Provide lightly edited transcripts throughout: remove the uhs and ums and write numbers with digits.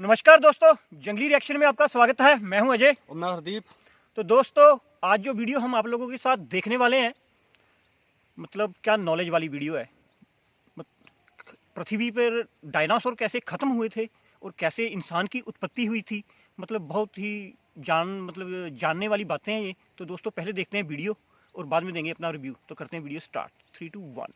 नमस्कार दोस्तों, जंगली रिएक्शन में आपका स्वागत है। मैं हूं अजय और मैं हरदीप। तो दोस्तों, आज जो वीडियो हम आप लोगों के साथ देखने वाले हैं, मतलब क्या नॉलेज वाली वीडियो है। पृथ्वी पर डायनासोर कैसे ख़त्म हुए थे और कैसे इंसान की उत्पत्ति हुई थी, मतलब बहुत ही जानने वाली बातें हैं ये। तो दोस्तों, पहले देखते हैं वीडियो और बाद में देंगे अपना रिव्यू। तो करते हैं वीडियो स्टार्ट। 3, 2, 1।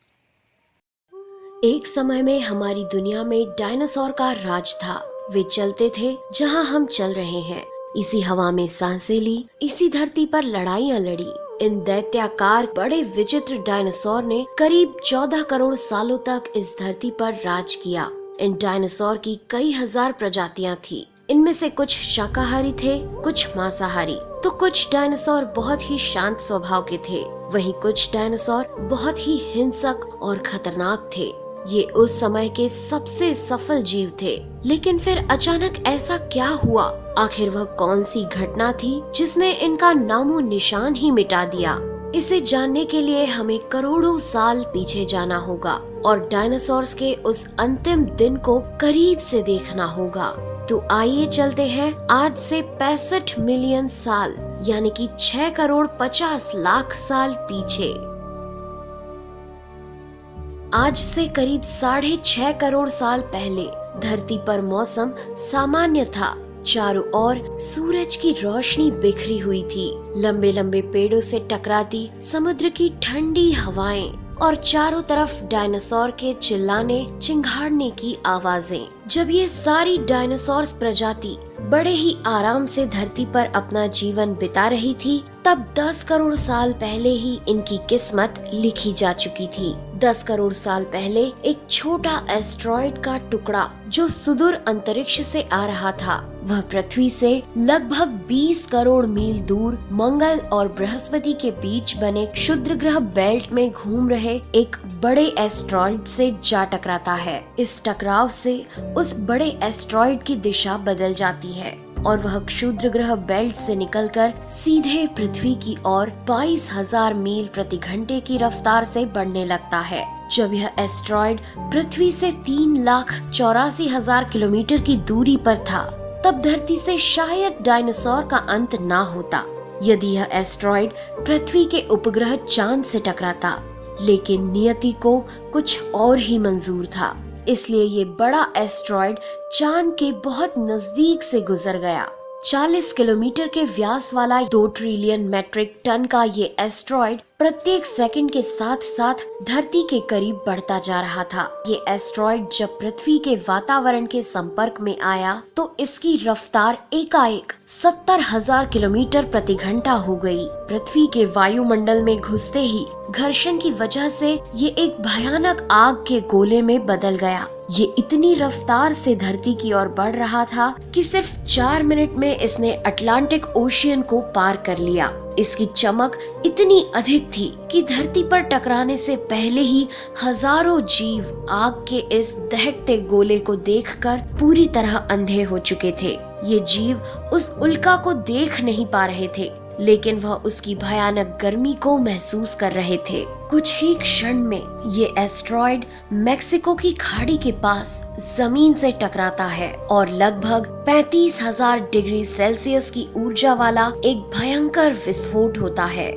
एक समय में हमारी दुनिया में डायनासोर का राज था। वे चलते थे जहां हम चल रहे हैं, इसी हवा में सांसें ली, इसी धरती पर लड़ाइयां लड़ी। इन दैत्याकार बड़े विचित्र डायनासोर ने करीब 14 करोड़ सालों तक इस धरती पर राज किया। इन डायनासोर की कई हजार प्रजातियां थी। इनमें से कुछ शाकाहारी थे, कुछ मांसाहारी, तो कुछ डायनासोर बहुत ही शांत स्वभाव के थे। वहीं कुछ डायनासोर बहुत ही हिंसक और खतरनाक थे। ये उस समय के सबसे सफल जीव थे। लेकिन फिर अचानक ऐसा क्या हुआ? आखिर वह कौन सी घटना थी जिसने इनका नामो निशान ही मिटा दिया? इसे जानने के लिए हमें करोड़ों साल पीछे जाना होगा और डायनासोर्स के उस अंतिम दिन को करीब से देखना होगा। तो आइए चलते हैं आज से 65 मिलियन साल यानी कि 6 करोड़ 50 लाख साल पीछे। आज से करीब 6.5 करोड़ साल पहले धरती पर मौसम सामान्य था। चारों ओर सूरज की रोशनी बिखरी हुई थी। लंबे लंबे पेड़ों से टकराती समुद्र की ठंडी हवाएं और चारों तरफ डायनासोर के चिल्लाने चिंघाड़ने की आवाजें। जब ये सारी डायनासोर प्रजाति बड़े ही आराम से धरती पर अपना जीवन बिता रही थी, तब 10 करोड़ साल पहले ही इनकी किस्मत लिखी जा चुकी थी। 10 करोड़ साल पहले एक छोटा एस्ट्रॉइड का टुकड़ा जो सुदूर अंतरिक्ष से आ रहा था, वह पृथ्वी से लगभग 20 करोड़ मील दूर मंगल और बृहस्पति के बीच बने क्षुद्र ग्रह बेल्ट में घूम रहे एक बड़े एस्ट्रॉइड से जा टकराता है। इस टकराव से उस बड़े एस्ट्रॉइड की दिशा बदल जाती है और वह क्षुद्र ग्रह बेल्ट से निकलकर सीधे पृथ्वी की ओर 22,000 मील प्रति घंटे की रफ्तार से बढ़ने लगता है। जब यह एस्ट्रॉइड पृथ्वी से 3,84,000 किलोमीटर की दूरी पर था, तब धरती से शायद डायनासोर का अंत ना होता यदि यह एस्ट्रॉइड पृथ्वी के उपग्रह चांद से टकराता। लेकिन नियति को कुछ और ही मंजूर था, इसलिए ये बड़ा एस्ट्रॉइड चांद के बहुत नजदीक से गुजर गया। 40 किलोमीटर के व्यास वाला 2 ट्रिलियन मेट्रिक टन का ये एस्ट्रॉइड प्रत्येक सेकंड के साथ साथ धरती के करीब बढ़ता जा रहा था। ये एस्ट्रॉइड जब पृथ्वी के वातावरण के संपर्क में आया तो इसकी रफ्तार एकाएक 70,000 किलोमीटर प्रति घंटा हो गई। पृथ्वी के वायुमंडल में घुसते ही घर्षण की वजह से ये एक भयानक आग के गोले में बदल गया। ये इतनी रफ्तार से धरती की ओर बढ़ रहा था कि सिर्फ 4 मिनट में इसने अटलांटिक ओशियन को पार कर लिया। इसकी चमक इतनी अधिक थी कि धरती पर टकराने से पहले ही हजारों जीव आग के इस दहकते गोले को देखकर पूरी तरह अंधे हो चुके थे। ये जीव उस उल्का को देख नहीं पा रहे थे, लेकिन वह उसकी भयानक गर्मी को महसूस कर रहे थे। कुछ ही क्षण में ये एस्ट्रॉइड मेक्सिको की खाड़ी के पास जमीन से टकराता है और लगभग 35,000 डिग्री सेल्सियस की ऊर्जा वाला एक भयंकर विस्फोट होता है।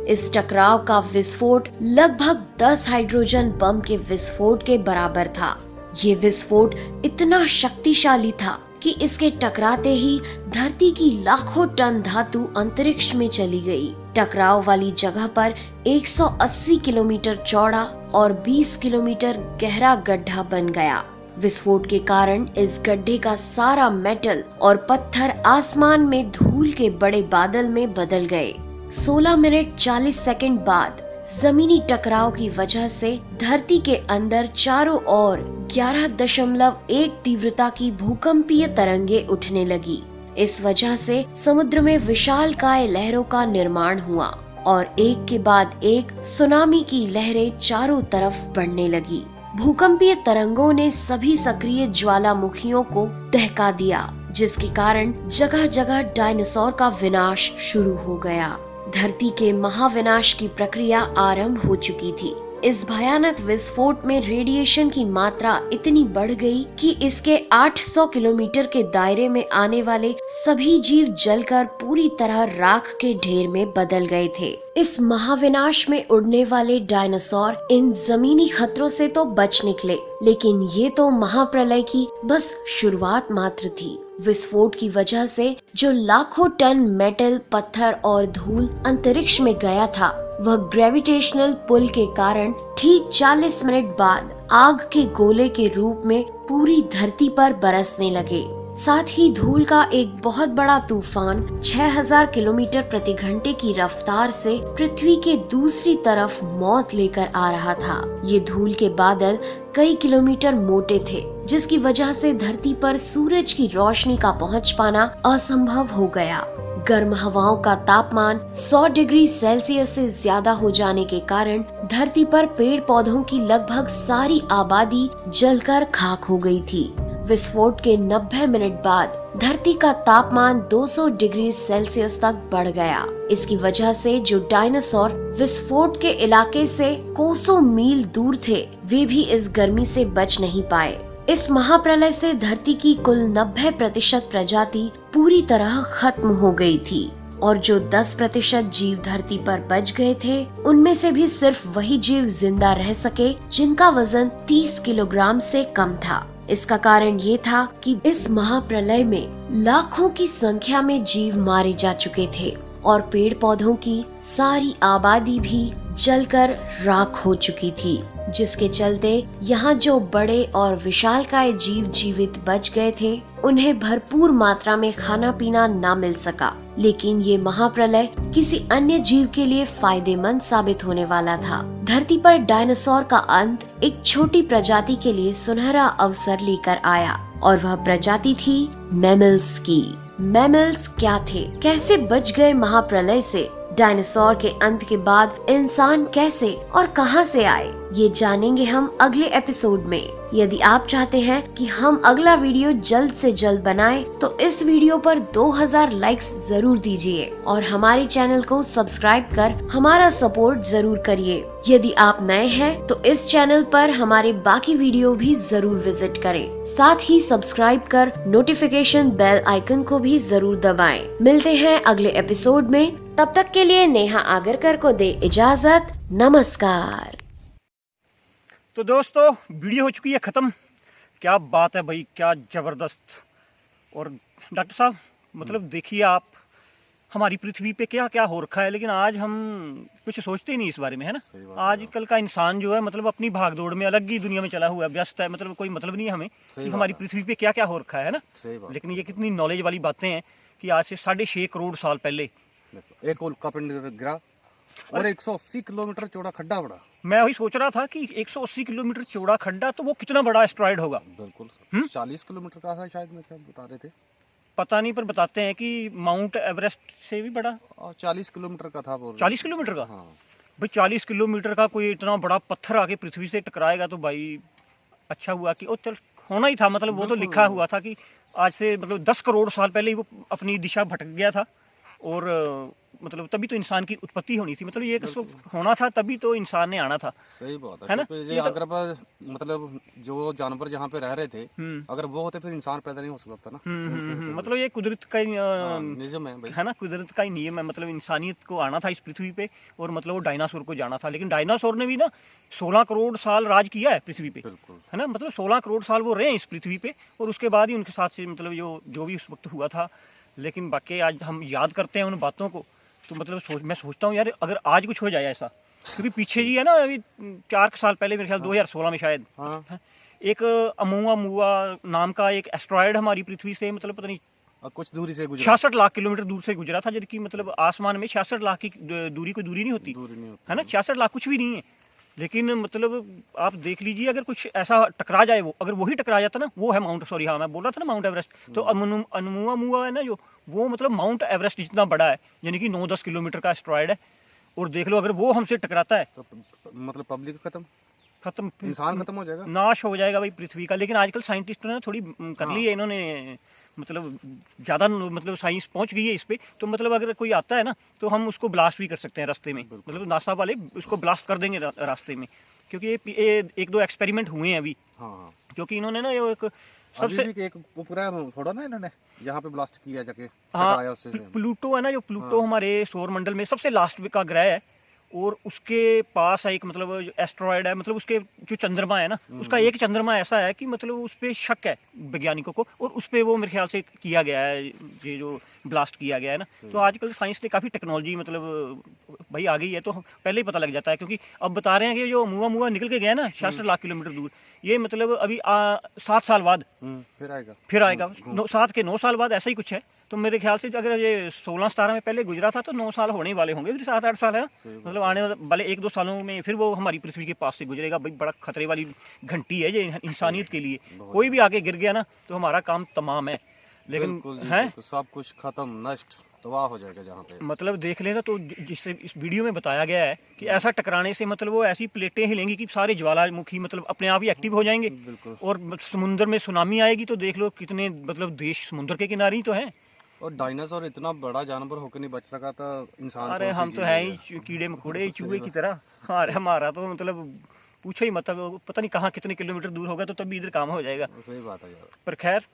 इस टकराव का विस्फोट लगभग 10 हाइड्रोजन बम के विस्फोट के बराबर था। ये विस्फोट इतना शक्तिशाली था कि इसके टकराते ही धरती की लाखों टन धातु अंतरिक्ष में चली गई। टकराव वाली जगह पर 180 किलोमीटर चौड़ा और 20 किलोमीटर गहरा गड्ढा बन गया। विस्फोट के कारण इस गड्ढे का सारा मेटल और पत्थर आसमान में धूल के बड़े बादल में बदल गए। 16 मिनट 40 सेकंड बाद जमीनी टकराव की वजह से धरती के अंदर चारों ओर 11.1 तीव्रता की भूकंपीय तरंगे उठने लगी। इस वजह से समुद्र में विशालकाय लहरों का निर्माण हुआ और एक के बाद एक सुनामी की लहरें चारों तरफ बढ़ने लगी। भूकंपीय तरंगों ने सभी सक्रिय ज्वालामुखियों को दहका दिया, जिसके कारण जगह जगह डायनासोर का विनाश शुरू हो गया। धरती के महाविनाश की प्रक्रिया आरंभ हो चुकी थी। इस भयानक विस्फोट में रेडिएशन की मात्रा इतनी बढ़ गई कि इसके 800 किलोमीटर के दायरे में आने वाले सभी जीव जलकर पूरी तरह राख के ढेर में बदल गए थे। इस महाविनाश में उड़ने वाले डायनासोर इन जमीनी खतरों से तो बच निकले, लेकिन ये तो महाप्रलय की बस शुरुआत मात्र थी। विस्फोट की वजह से जो लाखों टन मेटल, पत्थर और धूल अंतरिक्ष में गया था, वह ग्रेविटेशनल पुल के कारण ठीक 40 मिनट बाद आग के गोले के रूप में पूरी धरती पर बरसने लगे। साथ ही धूल का एक बहुत बड़ा तूफान 6000 किलोमीटर प्रति घंटे की रफ्तार से पृथ्वी के दूसरी तरफ मौत लेकर आ रहा था। ये धूल के बादल कई किलोमीटर मोटे थे, जिसकी वजह से धरती पर सूरज की रोशनी का पहुंच पाना असंभव हो गया। गर्म हवाओं का तापमान 100 डिग्री सेल्सियस से ज्यादा हो जाने के कारण धरती पर पेड़ पौधों की लगभग सारी आबादी जलकर खाक हो गई थी। विस्फोट के 90 मिनट बाद धरती का तापमान 200 डिग्री सेल्सियस तक बढ़ गया। इसकी वजह से जो डायनासोर विस्फोट के इलाके से कोसों मील दूर थे, वे भी इस गर्मी से बच नहीं पाए। इस महाप्रलय से धरती की कुल 90% प्रजाति पूरी तरह खत्म हो गई थी और जो 10% जीव धरती पर बच गए थे, उनमें से भी सिर्फ वही जीव जिंदा रह सके जिनका वजन 30 किलोग्राम से कम था। इसका कारण ये था कि इस महाप्रलय में लाखों की संख्या में जीव मारे जा चुके थे और पेड़ पौधों की सारी आबादी भी जलकर राख हो चुकी थी, जिसके चलते यहाँ जो बड़े और विशालकाय जीव जीवित बच गए थे, उन्हें भरपूर मात्रा में खाना पीना ना मिल सका। लेकिन ये महाप्रलय किसी अन्य जीव के लिए फायदेमंद साबित होने वाला था। धरती पर डायनासोर का अंत एक छोटी प्रजाति के लिए सुनहरा अवसर लेकर आया और वह प्रजाति थी मैमल्स की। मैमल्स क्या थे, कैसे बच गए महाप्रलय से, डायनासोर के अंत के बाद इंसान कैसे और कहां से आए, ये जानेंगे हम अगले एपिसोड में। यदि आप चाहते हैं कि हम अगला वीडियो जल्द से जल्द बनाएं, तो इस वीडियो पर 2000 लाइक्स जरूर दीजिए और हमारे चैनल को सब्सक्राइब कर हमारा सपोर्ट जरूर करिए। यदि आप नए हैं तो इस चैनल पर हमारे बाकी वीडियो भी जरूर विजिट करें। साथ ही सब्सक्राइब कर नोटिफिकेशन बेल आइकन को भी जरूर दबाएं। मिलते हैं अगले एपिसोड में, तब तक के लिए नेहा आगरकर को दे इजाजत। नमस्कार। तो दोस्तों, वीडियो हो चुकी है ख़त्म। क्या बात है भाई, क्या ज़बरदस्त। और डॉक्टर साहब, मतलब देखिए आप, हमारी पृथ्वी पे क्या क्या हो रखा है, लेकिन आज हम कुछ सोचते ही नहीं इस बारे में, है ना। आजकल का इंसान जो है, मतलब अपनी भागदौड़ में अलग ही दुनिया में चला हुआ है, व्यस्त है, मतलब कोई मतलब नहीं है हमें कि हमारी पृथ्वी पे क्या क्या हो रखा है ना। लेकिन ये कितनी नॉलेज वाली बातें हैं कि आज से 6.5 करोड़ साल पहले एक उल्का पिंड गिरा और 180 किलोमीटर चौड़ा खड्डा पड़ा। मैं वही सोच रहा था कि 180 किलोमीटर चौड़ा खड्डा, तो वो कितना बड़ा एस्टेरॉयड होगा। बिल्कुल 40 किलोमीटर का था शायद, मैं क्या बता रहे थे, पता नहीं, पर बताते हैं कि माउंट एवरेस्ट से भी बड़ा 40 किलोमीटर का था। 40 किलोमीटर का। हाँ। भाई 40 किलोमीटर का कोई इतना बड़ा पत्थर आके पृथ्वी से टकराएगा तो भाई अच्छा हुआ कि ओ चल होना ही था, मतलब वो तो लिखा हुआ था कि आज से मतलब 10 करोड़ साल पहले ही वो अपनी दिशा भटक गया था और मतलब तभी तो इंसान की उत्पत्ति होनी थी, मतलब ये होना था, तभी तो इंसान ने आना था। सही बात है ना। ये अगर मतलब जो जानवर जहाँ पे रह रहे थे, अगर वो होते फिर इंसान पैदा नहीं हो सकता ना। मतलब ये कुदरत का नियम है भाई, है ना, कुदरत का ही नियम है। मतलब इंसानियत को आना था इस पृथ्वी पे और मतलब वो डायनासोर को जाना था, लेकिन डायनासोर ने भी ना 16 करोड़ साल राज किया है पृथ्वी पे, है ना। मतलब 16 करोड़ साल वो रहे इस पृथ्वी पे और उसके बाद ही उनके साथ से मतलब जो भी उस वक्त हुआ था। लेकिन बाकी आज हम याद करते हैं उन बातों को, तो मतलब मैं सोचता हूँ यार, अगर आज कुछ हो जाए ऐसा, क्योंकि पीछे जी है ना, अभी 4 साल पहले मेरे ख्याल 2016 में शायद एक अमुआ नाम का एक एस्टेरॉयड हमारी पृथ्वी से मतलब पता नहीं कुछ दूरी से गुजरा, 66 लाख किलोमीटर दूर से गुजरा था, जबकि मतलब आसमान में 66 लाख की दूरी कोई दूरी नहीं होती, है ना। 66 लाख कुछ भी नहीं है, लेकिन मतलब आप देख लीजिए, अगर कुछ ऐसा टकरा जाए, वो अगर वही टकरा जाता ना, वो है मैं बोल रहा था ना माउंट एवरेस्ट, तो अमुआ है ना जो, वो मतलब माउंट एवरेस्ट जितना बड़ा है, यानी कि 9-10 किलोमीटर का एस्टेरॉयड है। और देख लो, अगर वो हमसे टकराता है तो मतलब पब्लिक खत्म, इंसान खत्म हो जाएगा, नाश हो जाएगा भाई पृथ्वी का। लेकिन आजकल साइंटिस्टों ने थोड़ी कर ली है, इन्होंने मतलब ज़्यादा मतलब साइंस पहुंच गई है इस पे, तो मतलब अगर कोई आता है ना, तो हम उसको ब्लास्ट भी कर सकते हैं रास्ते में, मतलब नासा वाले उसको ब्लास्ट कर देंगे रास्ते में, क्योंकि ये 1-2 एक्सपेरिमेंट हुए हैं अभी, हाँ क्योंकि इन्होंने ना ये एक सबसे अभी भी एक वो पूरा फोड़ा ना इन्होंने, जहाँ पे ब्लास्ट किया जाके हाँ टकराया उससे से। प्लूटो है ना, जो प्लूटो हाँ। हमारे सौर मंडल में सबसे लास्ट का ग्रह है, और उसके पास एक मतलब एस्ट्रॉयड है, मतलब उसके जो चंद्रमा है ना, उसका एक चंद्रमा ऐसा है कि मतलब उस पर शक है वैज्ञानिकों को, और उस पर वो मेरे ख्याल से किया गया है, ये जो ब्लास्ट किया गया है ना। तो आजकल साइंस ने काफ़ी टेक्नोलॉजी मतलब भाई आ गई है, तो पहले ही पता लग जाता है, क्योंकि अब बता रहे हैं कि जो मुआ निकल के गया ना 66 लाख किलोमीटर दूर, ये मतलब अभी 7 साल बाद फिर आएगा 7 के 9 साल बाद, ऐसा ही कुछ है। तो मेरे ख्याल से अगर ये 16-17 में पहले गुजरा था तो 9 साल होने वाले होंगे, फिर 7-8 साल है मतलब आने वाले 1-2 सालों में फिर वो हमारी पृथ्वी के पास से गुजरेगा। भाई बड़ा खतरे वाली घंटी है ये इंसानियत के लिए, कोई भी आगे गिर गया ना तो हमारा काम तमाम है। लेकिन है सब कुछ खत्म, नष्ट, तबाह हो जाएगा जहाँ पे। मतलब देख लेना तो जिससे इस वीडियो में बताया गया है कि ऐसा टकराने से मतलब वो ऐसी प्लेटें हिलेंगी कि सारे ज्वालामुखी मतलब अपने आप ही एक्टिव हो जाएंगे, और समुद्र में सुनामी आएगी। तो देख लो कितने मतलब देश समुद्र के किनारे ही तो हैं। और डायनासोर इतना बड़ा जानवर होकर नहीं बच सका था इंसान। अरे हम तो है ही कीड़े मकोड़े चूहे की तरह। अरे हमारा तो मतलब पूछो ही मत, पता नहीं कहाँ कितने किलोमीटर दूर होगा तो तब भी इधर काम हो जाएगा। सही बात है यार। पर खैर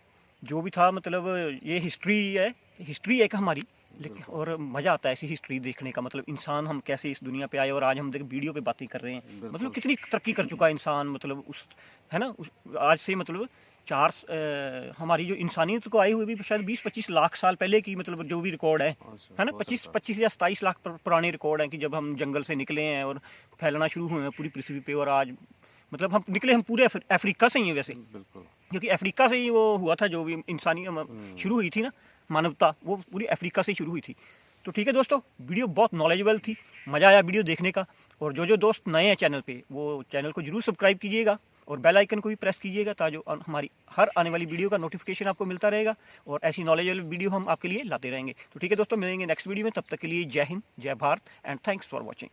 जो भी था, मतलब ये हिस्ट्री है, हिस्ट्री एक हमारी। लेकिन और मज़ा आता है ऐसी हिस्ट्री देखने का, मतलब इंसान हम कैसे इस दुनिया पे आए, और आज हम देख वीडियो पे बातें कर रहे हैं, मतलब कितनी तरक्की कर चुका है इंसान, मतलब उस है ना आज से मतलब हमारी जो इंसानियत को आई हुई भी शायद 20-25 लाख साल पहले की, मतलब जो भी रिकॉर्ड है ना, 25 या 27 लाख पुराने रिकॉर्ड हैं कि जब हम जंगल से निकले हैं और फैलना शुरू हुए हैं पूरी पृथ्वी पे। और आज मतलब हम निकले, हम पूरे अफ्रीका से ही हैं वैसे, क्योंकि अफ्रीका से ही वो हुआ था, जो भी इंसानियत शुरू हुई थी ना, मानवता, वो पूरी अफ्रीका से शुरू हुई थी। तो ठीक है दोस्तों, वीडियो बहुत नॉलेजेबल थी, मज़ा आया वीडियो देखने का। और जो दोस्त नए हैं चैनल पे, वो चैनल को जरूर सब्सक्राइब कीजिएगा और बेल आइकन को भी प्रेस कीजिएगा, ताकि हमारी हर आने वाली वीडियो का नोटिफिकेशन आपको मिलता रहेगा, और ऐसी नॉलेजेबल वीडियो हम आपके लिए लाते रहेंगे। तो ठीक है दोस्तों, मिलेंगे नेक्स्ट वीडियो में, तब तक के लिए जय हिंद, जय Bharat, and thanks for watching.